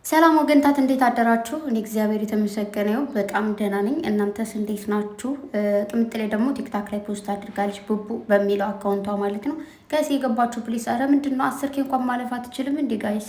ሰላም ወገንታት እንዴት አደራችሁ? እኔ እግዚአብሔር የተመሰገነው በጣም ደህና ነኝ። እናንተስ እንዴት ናችሁ? ቅምጥሌ ደግሞ ቲክታክ ላይ ፖስት አድርጋለች ቡቡ በሚለው አካውንቷ ማለት ነው። ጋይስ የገባችሁ ፕሊስ፣ አረ ምንድነው 10K እንኳን ማለፍ አትችልም እንዴ ጋይስ?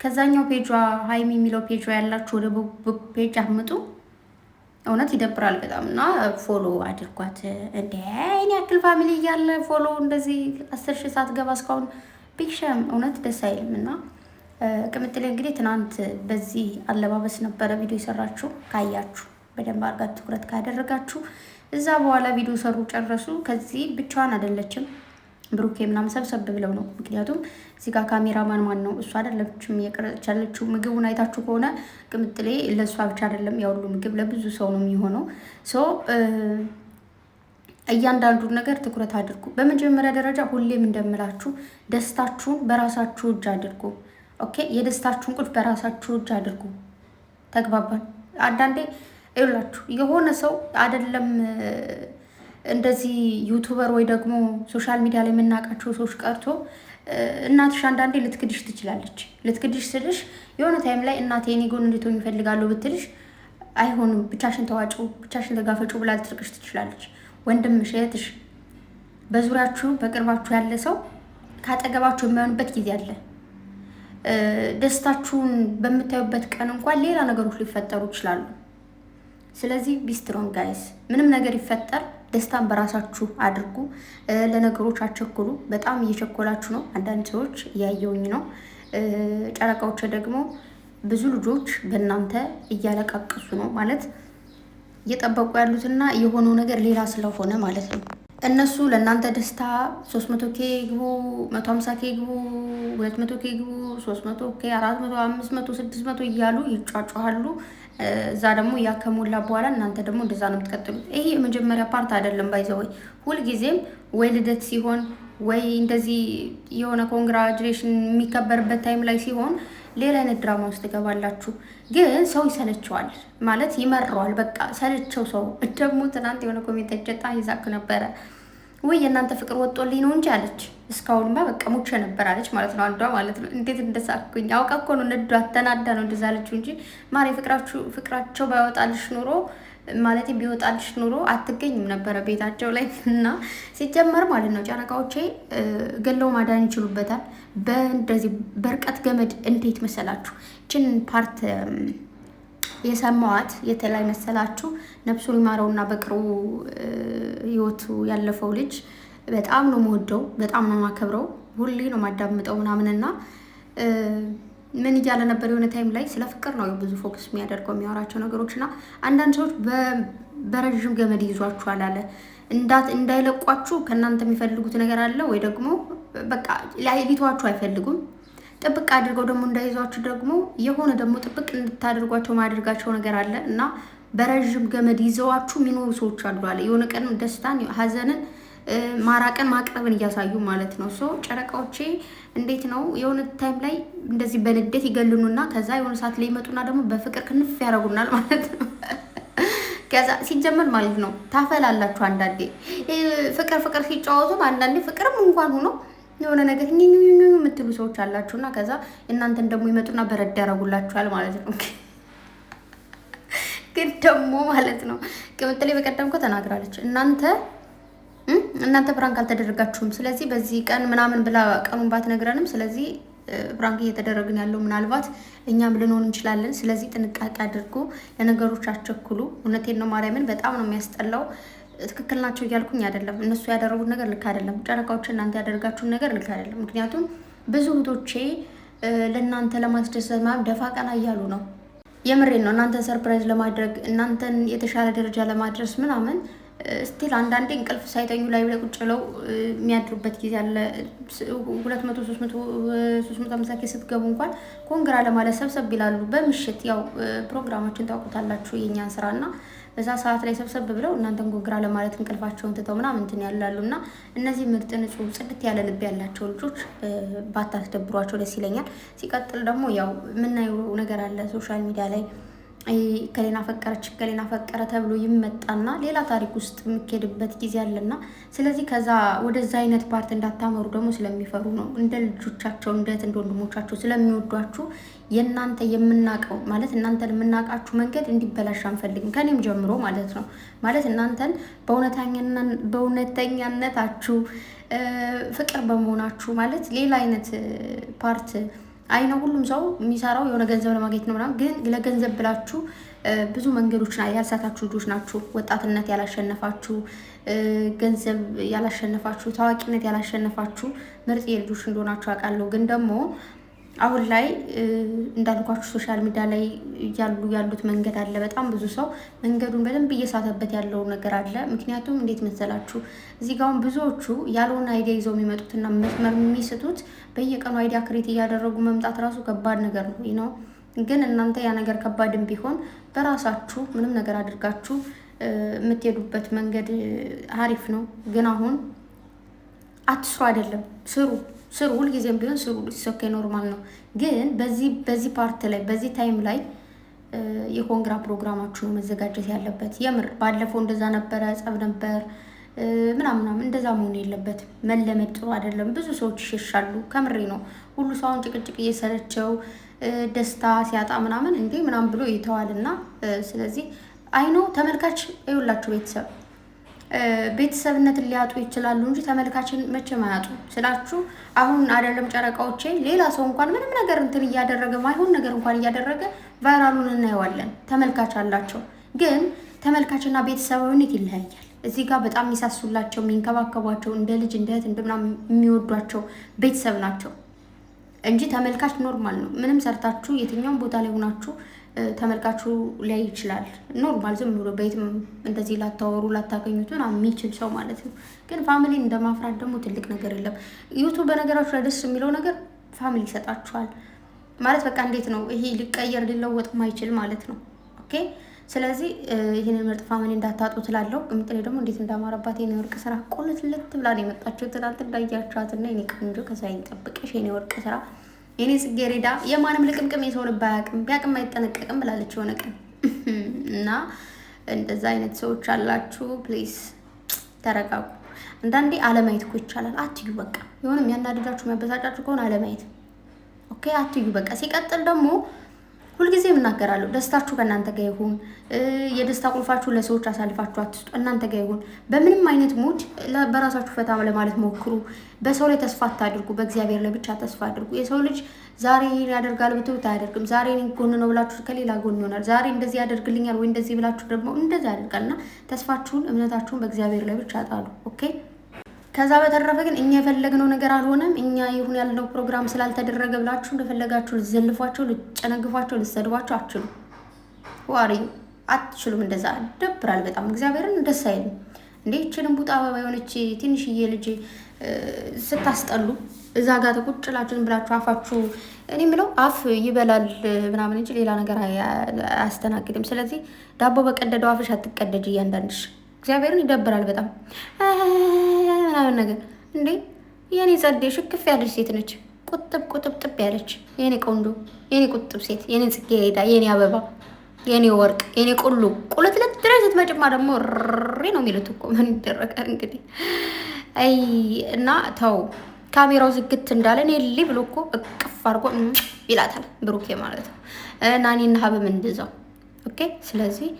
ከዛኛው ፔጇ ሃይሚ የሚለው ፔጇ ያላችሁ ወደ ቡቡ ፔጅ አምጡ። እውነት ይደብራል በጣም እና ፎሎ አድርጓት። እንዴ እኔ ያክል ፋሚሊ እያለ ፎሎ እንደዚህ 10 ሰዓት ገባ እስካሁን ቢክሸም እውነት ደስ አይልም እና ቅምጥሌ እንግዲህ ትናንት በዚህ አለባበስ ነበረ ቪዲዮ የሰራችሁ። ካያችሁ በደንብ አድርጋችሁ ትኩረት ካደረጋችሁ እዛ በኋላ ቪዲዮ ሰሩ ጨረሱ። ከዚህ ብቻዋን አይደለችም፣ ብሩኬ ምናምን ሰብሰብ ብለው ነው። ምክንያቱም እዚህ ጋር ካሜራማን ማን ነው? እሷ አይደለችም እየቀረጸች ያለችው። ምግቡን አይታችሁ ከሆነ ቅምጥሌ ለእሷ ብቻ አይደለም፣ ያው ሁሉ ምግብ ለብዙ ሰው ነው የሚሆነው። እያንዳንዱን ነገር ትኩረት አድርጉ። በመጀመሪያ ደረጃ ሁሌም እንደምላችሁ ደስታችሁን በራሳችሁ እጅ አድርጉ። ኦኬ፣ የደስታችሁን ቁልፍ በራሳችሁ እጅ አድርጉ። ተግባባን? አንዳንዴ ይኸውላችሁ የሆነ ሰው አይደለም እንደዚህ ዩቱበር ወይ ደግሞ ሶሻል ሚዲያ ላይ የምናውቃቸው ሰዎች ቀርቶ እናትሽ አንዳንዴ ልትክድሽ ትችላለች። ልትክድሽ ስልሽ የሆነ ታይም ላይ እናቴ የኔ ጎን እንድትሆኝ ይፈልጋለሁ ብትልሽ አይሆንም፣ ብቻሽን ተዋጭው፣ ብቻሽን ተጋፈጩ ብላ ልትርቅሽ ትችላለች። ወንድምሽ፣ እህትሽ፣ በዙሪያችሁ በቅርባችሁ ያለ ሰው ካጠገባችሁ የማይሆንበት ጊዜ አለ። ደስታችሁን በምታዩበት ቀን እንኳን ሌላ ነገሮች ሊፈጠሩ ይችላሉ። ስለዚህ ቢስትሮንግ ጋይስ፣ ምንም ነገር ይፈጠር ደስታን በራሳችሁ አድርጉ። ለነገሮች አቸኩሉ። በጣም እየቸኮላችሁ ነው አንዳንድ ሰዎች፣ እያየውኝ ነው። ጨረቃዎች ደግሞ ብዙ ልጆች በእናንተ እያለቃቀሱ ነው ማለት እየጠበቁ ያሉትና የሆነው ነገር ሌላ ስለሆነ ማለት ነው። እነሱ ለእናንተ ደስታ 300K ግቡ፣ 150K ግቡ፣ 200K ግቡ፣ 300K፣ 400፣ 500፣ 600 እያሉ ይጫጫሃሉ። እዛ ደግሞ ያ ከሞላ በኋላ እናንተ ደግሞ እንደዛ ነው የምትቀጥሉት። ይሄ የመጀመሪያ ፓርት አይደለም። ባይዘወይ ሁልጊዜም ወይ ልደት ሲሆን ወይ እንደዚህ የሆነ ኮንግራጁሌሽን የሚከበርበት ታይም ላይ ሲሆን ሌላ አይነት ድራማ ውስጥ ትገባላችሁ። ግን ሰው ይሰለቸዋል ማለት ይመረዋል። በቃ ሰለቸው ሰው። ደግሞ ትናንት የሆነ ኮሜንት ጀጣ ይዛክ ነበረ ወይ የእናንተ ፍቅር ወጦልኝ ነው እንጂ አለች። እስካሁንማ በቃ ሙቼ ነበር አለች ማለት ነው፣ አንዷ ማለት ነው። እንዴት እንደሳኩኝ አውቃ እኮ ነው፣ ነዷ ተናዳ ነው እንደዛ አለችው እንጂ ማሬ ፍቅራቸው ባይወጣልሽ ኑሮ ማለት ቢወጣልሽ ኑሮ አትገኝም ነበረ ቤታቸው ላይ። እና ሲጀመር ማለት ነው ጨረቃዎቼ ገለው ማዳን ይችሉበታል። በእንደዚህ በርቀት ገመድ እንዴት መሰላችሁ? ችን ፓርት የሰማዋት የተላይ መሰላችሁ? ነፍሱን ይማረውና በቅርቡ ህይወቱ ያለፈው ልጅ በጣም ነው የምወደው፣ በጣም ነው የማከብረው፣ ሁሌ ነው የማዳምጠው ምናምንና ምን እያለ ነበር የሆነ ታይም ላይ ስለ ፍቅር ነው ብዙ ፎከስ የሚያደርገው የሚያወራቸው ነገሮች እና አንዳንድ ሰዎች በረዥም ገመድ ይዟችኋል አለ። እንዳይለቋችሁ ከእናንተ የሚፈልጉት ነገር አለ ወይ ደግሞ በቃ ሊተዋችሁ አይፈልጉም። ጥብቅ አድርገው ደግሞ እንዳይዟችሁ ደግሞ የሆነ ደግሞ ጥብቅ እንድታደርጓቸው ማድረጋቸው ነገር አለ እና በረዥም ገመድ ይዘዋችሁ የሚኖሩ ሰዎች አሉ አለ። የሆነ ቀን ደስታን፣ ሀዘንን፣ ማራቀን፣ ማቅረብን እያሳዩ ማለት ነው። ጨረቃዎቼ እንዴት ነው የሆነ ታይም ላይ እንደዚህ በንዴት ይገሉኑና ከዛ የሆነ ሰዓት ላይ ይመጡና ደግሞ በፍቅር ክንፍ ያደርጉናል ማለት ነው። ከዛ ሲጀመር ማለት ነው ታፈላላችሁ። አንዳንዴ ፍቅር ሲጫወቱም አንዳንዴ ፍቅርም እንኳን ሆኖ የሆነ ነገር የምትሉ ሰዎች አላችሁና ከዛ እናንተን ደግሞ ይመጡና በረድ ያደርጉላችኋል ማለት ነው። ግን ደግሞ ማለት ነው ቅምጥሌ በቀደም እኮ ተናግራለች እናንተ ፕራንክ አልተደረጋችሁም፣ ስለዚህ በዚህ ቀን ምናምን ብላ ቀኑን ባትነግረንም፣ ስለዚህ ፕራንክ እየተደረግን ያለው ምናልባት እኛም ልንሆን እንችላለን። ስለዚህ ጥንቃቄ አድርጉ፣ ለነገሮች አትቸኩሉ። እውነቴን ነው ማርያምን፣ በጣም ነው የሚያስጠላው። ትክክል ናቸው እያልኩኝ አይደለም፣ እነሱ ያደረጉት ነገር ልክ አይደለም። ጨረቃዎች እናንተ ያደርጋችሁን ነገር ልክ አይደለም። ምክንያቱም ብዙ እህቶቼ ለእናንተ ለማስደሰት ምናምን ደፋ ቀና እያሉ ነው። የምሬን ነው። እናንተን ሰርፕራይዝ ለማድረግ እናንተን የተሻለ ደረጃ ለማድረስ ምናምን ስቲል አንዳንዴ እንቅልፍ ሳይተኙ ላይ ቁጭ ብለው የሚያድሩበት ጊዜ አለ። 200፣ 350K ስትገቡ እንኳን ኮንግራ ለማለት ሰብሰብ ይላሉ በምሽት። ያው ፕሮግራማችን ታውቁታላችሁ የእኛን ስራ እና በዛ ሰዓት ላይ ሰብሰብ ብለው እናንተን ኮንግራ ለማለት እንቅልፋቸውን ትተው ምናምን እንትን ያላሉ እና እነዚህ ምርጥ ንጹህ ጽድት ያለ ልብ ያላቸው ልጆች ባታስደብሯቸው ደስ ይለኛል። ሲቀጥል ደግሞ ያው የምናየው ነገር አለ ሶሻል ሚዲያ ላይ ከሌና ፈቀረች ከሌና ፈቀረ ተብሎ ይመጣና ሌላ ታሪክ ውስጥ የሚኬድበት ጊዜ አለና ስለዚህ ከዛ ወደዛ አይነት ፓርት እንዳታመሩ ደግሞ ስለሚፈሩ ነው። እንደ ልጆቻቸው እንደ ወንድሞቻቸው ስለሚወዷችሁ የእናንተ የምናቀው ማለት እናንተን የምናቃችሁ መንገድ እንዲበላሽ አንፈልግም፣ ከኔም ጀምሮ ማለት ነው። ማለት እናንተን በእውነተኛነታችሁ ፍቅር በመሆናችሁ ማለት ሌላ አይነት ፓርት አይ ነው። ሁሉም ሰው የሚሰራው የሆነ ገንዘብ ለማግኘት ነው ምናምን፣ ግን ለገንዘብ ብላችሁ ብዙ መንገዶች ያልሳታችሁ ልጆች ናችሁ። ወጣትነት ያላሸነፋችሁ፣ ገንዘብ ያላሸነፋችሁ፣ ታዋቂነት ያላሸነፋችሁ ምርጥ ልጆች እንደሆናችሁ አውቃለሁ። ግን ደግሞ አሁን ላይ እንዳልኳችሁ ሶሻል ሚዲያ ላይ ያሉት መንገድ አለ። በጣም ብዙ ሰው መንገዱን በደንብ እየሳተበት ያለው ነገር አለ። ምክንያቱም እንዴት መሰላችሁ እዚህ ጋር ብዙዎቹ ያልሆነ አይዲያ ይዘው የሚመጡትና መስመር የሚስቱት በየቀኑ አይዲያ ክሬት እያደረጉ መምጣት ራሱ ከባድ ነገር ነው። ግን እናንተ ያ ነገር ከባድም ቢሆን በራሳችሁ ምንም ነገር አድርጋችሁ የምትሄዱበት መንገድ አሪፍ ነው። ግን አሁን አትስሩ አይደለም ስሩ ሁልጊዜም ቢሆን ስሩ። ኦኬ ኖርማል ነው። ግን በዚህ ፓርት ላይ በዚህ ታይም ላይ የኮንግራ ፕሮግራማችሁ ነው መዘጋጀት ያለበት። የምር ባለፈው እንደዛ ነበረ፣ ጸብ ነበር ምናምን እንደዛ መሆን የለበትም። መለመድ ጥሩ አይደለም። ብዙ ሰዎች ይሸሻሉ። ከምሬ ነው። ሁሉ ሰው አሁን ጭቅጭቅ እየሰለቸው ደስታ ሲያጣ ምናምን እንዴ ምናምን ብሎ ይተዋልና ስለዚህ አይኖ ተመልካች ይውላችሁ ቤተሰብነትን ሊያጡ ይችላሉ እንጂ ተመልካችን መቼም አያጡ ስላችሁ። አሁን አይደለም ጨረቃዎቼ ሌላ ሰው እንኳን ምንም ነገር እንትን እያደረገ ማይሆን ነገር እንኳን እያደረገ ቫይራሉን እናየዋለን። ተመልካች አላቸው። ግን ተመልካችና ቤተሰባዊነት ይለያያል። እዚህ ጋር በጣም የሚሳሱላቸው የሚንከባከቧቸው እንደ ልጅ እንደ እህት እንደምናምን የሚወዷቸው ቤተሰብ ናቸው እንጂ ተመልካች ኖርማል ነው። ምንም ሰርታችሁ የትኛውም ቦታ ላይ ሆናችሁ ተመልካቹ ላይ ይችላል። ኖርማል ዝም ብሎ በየትም እንደዚህ ላታወሩ ላታገኙት የሚችል ሰው ማለት ነው። ግን ፋሚሊን እንደማፍራት ደግሞ ትልቅ ነገር የለም። ዩቱብ በነገራችሁ ላይ ደስ የሚለው ነገር ፋሚሊ ይሰጣችኋል ማለት በቃ እንዴት ነው ይሄ ሊቀየር ሊለወጥ ማይችል ማለት ነው። ኦኬ ስለዚህ ይህንን ምርጥ ፋሚሊ እንዳታጡ ትላለሁ። እምጥሌ ደግሞ እንዴት እንዳማረባት የኔ ወርቅ ስራ ቆልትልት ብላ ነው የመጣችው። ትናንት እንዳያችኋትና የኔ ቆንጆ ከሳይ ጠብቀሽ የኔ ወርቅ ስራ የኔ ጽጌረዳ የማንም ልቅምቅም የሰው ልብ አያውቅም ቢያውቅም አይጠነቀቅም ብላለች የሆነ ቀን እና እንደዛ አይነት ሰዎች አላችሁ። ፕሊዝ ተረጋጉ። አንዳንዴ አለማየት እኮ ይቻላል። አትዩ በቃ የሆነ የሚያናድዳችሁ የሚያበሳጫችሁ ከሆነ አለማየት ኦኬ አትዩ በቃ። ሲቀጥል ደግሞ ሁልጊዜም እናገራለሁ ደስታችሁ ከእናንተ ጋር ይሁን። የደስታ ቁልፋችሁ ለሰዎች አሳልፋችሁ አትስጡ። እናንተ ጋር ይሁን። በምንም አይነት ሙድ በራሳችሁ ፈታ ለማለት ሞክሩ። በሰው ላይ ተስፋ አታድርጉ። በእግዚአብሔር ላይ ብቻ ተስፋ አድርጉ። የሰው ልጅ ዛሬ ያደርጋል ብትውት አያደርግም። ዛሬ ጎን ነው ብላችሁ ከሌላ ጎን ይሆናል። ዛሬ እንደዚህ ያደርግልኛል ወይ እንደዚህ ብላችሁ ደግሞ እንደዚህ ያደርጋልና ተስፋችሁን እምነታችሁን በእግዚአብሔር ላይ ብቻ ጣሉ። ኦኬ ከዛ በተረፈ ግን እኛ የፈለግነው ነገር አልሆነም። እኛ ይሁን ያልነው ፕሮግራም ስላልተደረገ ብላችሁ እንደፈለጋችሁ ልትዘልፏቸው፣ ልትጨነግፏቸው፣ ልትሰድቧቸው አትችሉም። ዋሪ አትችሉም። እንደዛ ደብራል በጣም እግዚአብሔርን ደስ አይልም። እንዴ ይችንም ቡጣ አበባ የሆነች ትንሽዬ ልጅ ስታስጠሉ እዛ ጋር ተቁጭላችሁን ብላችሁ አፋችሁ እኔ የምለው አፍ ይበላል ምናምን እንጂ ሌላ ነገር አያስተናግድም። ስለዚህ ዳቦ በቀደደው አፍሽ አትቀደጅ እያንዳንድሽ። እግዚአብሔርን ይደብራል በጣም ምናምን ነገር እንዴ የኔ ጸዴ ሽክፍ ያለች ሴት ነች። ቁጥብ ያለች የኔ ቆንጆ የኔ ቁጥብ ሴት የኔ ጽጌረዳ የኔ አበባ የኔ ወርቅ የኔ ቁልትለት ድረስ ስትመጭማ ደግሞ ሪ ነው የሚሉት እኮ ምን ይደረጋል እንግዲህ። አይ እና ተው ካሜራው ዝግት እንዳለ እኔ ብሎ እኮ እቅፍ አድርጎ ይላታል ብሩኬ ማለት ነው። ናኒና ሀብም እንደዛው ኦኬ። ስለዚህ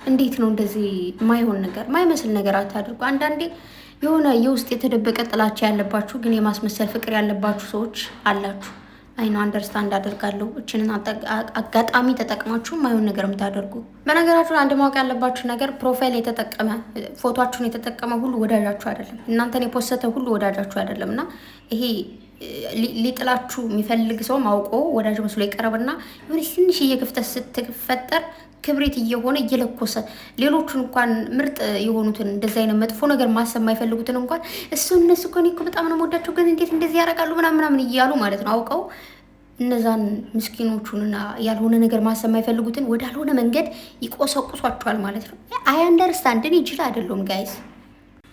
እንዴት ነው እንደዚህ ማይሆን ነገር ማይመስል ነገር አታድርጉ። አንዳንዴ የሆነ የውስጥ የተደበቀ ጥላቻ ያለባችሁ ግን የማስመሰል ፍቅር ያለባችሁ ሰዎች አላችሁ። አይኖ አንደርስታንድ አደርጋለሁ። እችንን አጋጣሚ ተጠቅማችሁ ማይሆን ነገር የምታደርጉ። በነገራችሁ አንድ ማወቅ ያለባችሁ ነገር ፕሮፋይል የተጠቀመ ፎቶአችሁን የተጠቀመ ሁሉ ወዳጃችሁ አይደለም። እናንተን የፖሰተ ሁሉ ወዳጃችሁ አይደለም። እና ይሄ ሊጥላችሁ የሚፈልግ ሰው ማውቆ ወዳጅ መስሎ ይቀርብና የሆነ ትንሽዬ ክፍተት ስትፈጠር ክብሪት እየሆነ እየለኮሰ ሌሎቹን እንኳን ምርጥ የሆኑትን እንደዚህ አይነት መጥፎ ነገር ማሰብ የማይፈልጉትን እንኳን እነሱ እኮ በጣም ነው የምወዳቸው ግን እንዴት እንደዚህ ያደርጋሉ ምናምን እያሉ ማለት ነው አውቀው እነዛን ምስኪኖቹንና ያልሆነ ነገር ማሰብ የማይፈልጉትን ወዳልሆነ መንገድ ይቆሰቁሷቸዋል ማለት ነው። አይ አንደርስታንድ እኔ ጅል አይደለሁም ጋይስ።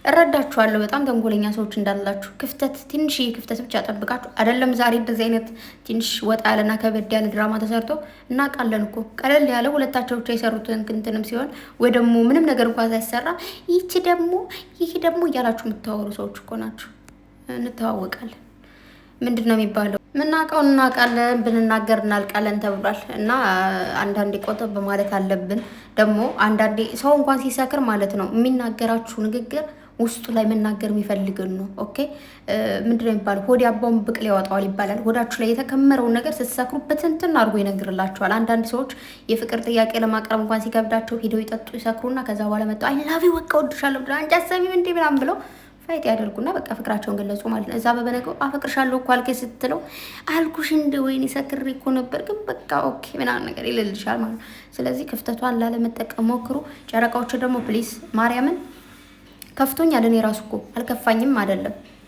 እረዳችኋለሁ በጣም ተንኮለኛ ሰዎች እንዳላችሁ። ክፍተት ትንሽዬ ክፍተት ብቻ ጠብቃችሁ አይደለም ዛሬ እንደዚህ አይነት ትንሽ ወጣ ያለና ከበድ ያለ ድራማ ተሰርቶ እናውቃለን እኮ ቀለል ያለ ሁለታቸው ብቻ የሰሩትን እንትንም ሲሆን ወይ ደግሞ ምንም ነገር እንኳን ሳይሰራ ይህ ደግሞ እያላችሁ የምታወሩ ሰዎች እኮ ናችሁ። እንተዋወቃለን። ምንድን ነው የሚባለው? ምናውቀው እናውቃለን፣ ብንናገር እናልቃለን ተብሏል። እና አንዳንዴ ቆጠብ በማለት አለብን። ደግሞ አንዳንዴ ሰው እንኳን ሲሰክር ማለት ነው የሚናገራችሁ ንግግር ውስጡ ላይ መናገር የሚፈልግን ነው። ኦኬ ምንድነው የሚባለው? ሆድ ያባውን ብቅል ያወጣዋል ይባላል። ሆዳችሁ ላይ የተከመረውን ነገር ስትሰክሩበት እንትን አድርጎ ይነግርላችኋል። አንዳንድ ሰዎች የፍቅር ጥያቄ ለማቅረብ እንኳን ሲከብዳቸው ሄደው ይጠጡ ይሰክሩና ከዛ በኋላ መጣው አይ ላቭ ዩ በቃ ወድሻለሁ ብለው አንቺ አሰሚም እንዴ ምናምን ብለው ፋይት ያደርጉና በቃ ፍቅራቸውን ገለጹ ማለት ነው። እዛ በበነገው አፈቅርሻለሁ እኮ አልከኝ ስትለው አልኩሽ እንደ ወይኔ ሰክሬ እኮ ነበር ግን በቃ ኦኬ ምናምን ነገር ይልልሻል ማለት ነው። ስለዚህ ክፍተቷን ላለመጠቀም ሞክሩ። ጨረቃዎች ደግሞ ፕሊስ ማርያምን ከፍቶኛል። እኔ ራሱ እኮ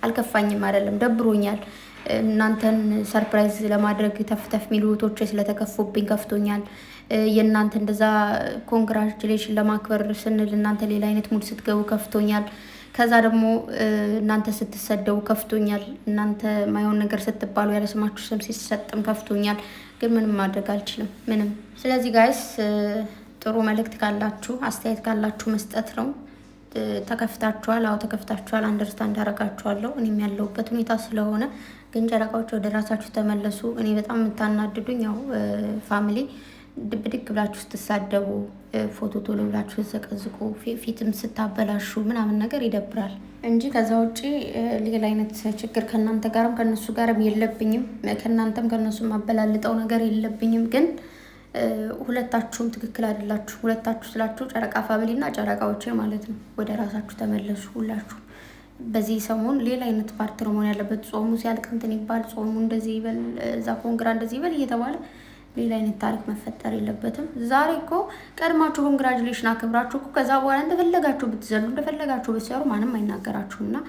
አልከፋኝም አይደለም ደብሮኛል። እናንተን ሰርፕራይዝ ለማድረግ ተፍተፍ ሚሉቶች ስለተከፉብኝ ከፍቶኛል። የእናንተ እንደዛ ኮንግራቹሌሽን ለማክበር ስንል እናንተ ሌላ አይነት ሙድ ስትገቡ ከፍቶኛል። ከዛ ደግሞ እናንተ ስትሰደቡ ከፍቶኛል። እናንተ ማይሆን ነገር ስትባሉ ያለ ስማችሁ ስም ሲሰጥም ከፍቶኛል። ግን ምንም ማድረግ አልችልም ምንም። ስለዚህ ጋይስ ጥሩ መልእክት ካላችሁ አስተያየት ካላችሁ መስጠት ነው። ተከፍታችኋል። አዎ ተከፍታችኋል። አንደርስታንድ አደርጋችኋለሁ እኔም ያለሁበት ሁኔታ ስለሆነ። ግን ጨረቃዎች ወደ ራሳችሁ ተመለሱ። እኔ በጣም የምታናድዱኝ ያው ፋሚሊ ድብድግ ብላችሁ ስትሳደቡ፣ ፎቶ ቶሎ ብላችሁ ስትዘቀዝቁ፣ ፊትም ስታበላሹ ምናምን ነገር ይደብራል እንጂ ከዛ ውጪ ሌላ አይነት ችግር ከእናንተ ጋርም ከነሱ ጋርም የለብኝም። ከእናንተም ከነሱ ማበላልጠው ነገር የለብኝም። ግን ሁለታችሁም ትክክል አይደላችሁ። ሁለታችሁ ስላችሁ ጨረቃ ፋሚሊ እና ጨረቃዎቼ ማለት ነው። ወደ ራሳችሁ ተመለሱ ሁላችሁ። በዚህ ሰሞን ሌላ አይነት ፓርት ነው መሆን ያለበት። ጾሙ ሲያልቅ እንትን ይባል፣ ጾሙ እንደዚህ ይበል፣ እዛ ኮንግራ እንደዚህ ይበል እየተባለ ሌላ አይነት ታሪክ መፈጠር የለበትም። ዛሬ እኮ ቀድማችሁ ኮንግራጁሌሽን አክብራችሁ እኮ ከዛ በኋላ እንደፈለጋችሁ ብትዘሉ እንደፈለጋችሁ ብትሰሩ ማንም አይናገራችሁም። እና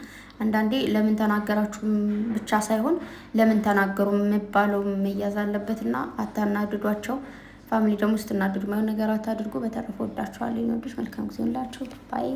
አንዳንዴ ለምን ተናገራችሁ ብቻ ሳይሆን ለምን ተናገሩ የሚባለው መያዝ አለበት። እና አታናድዷቸው። ፋሚሊ ደግሞ ስትናድዱ ማይሆን ነገር አታድርጉ። በተረፈ ወዳችኋለሁ። ይኖርሽ መልካም ጊዜ ሁላችሁ ባይ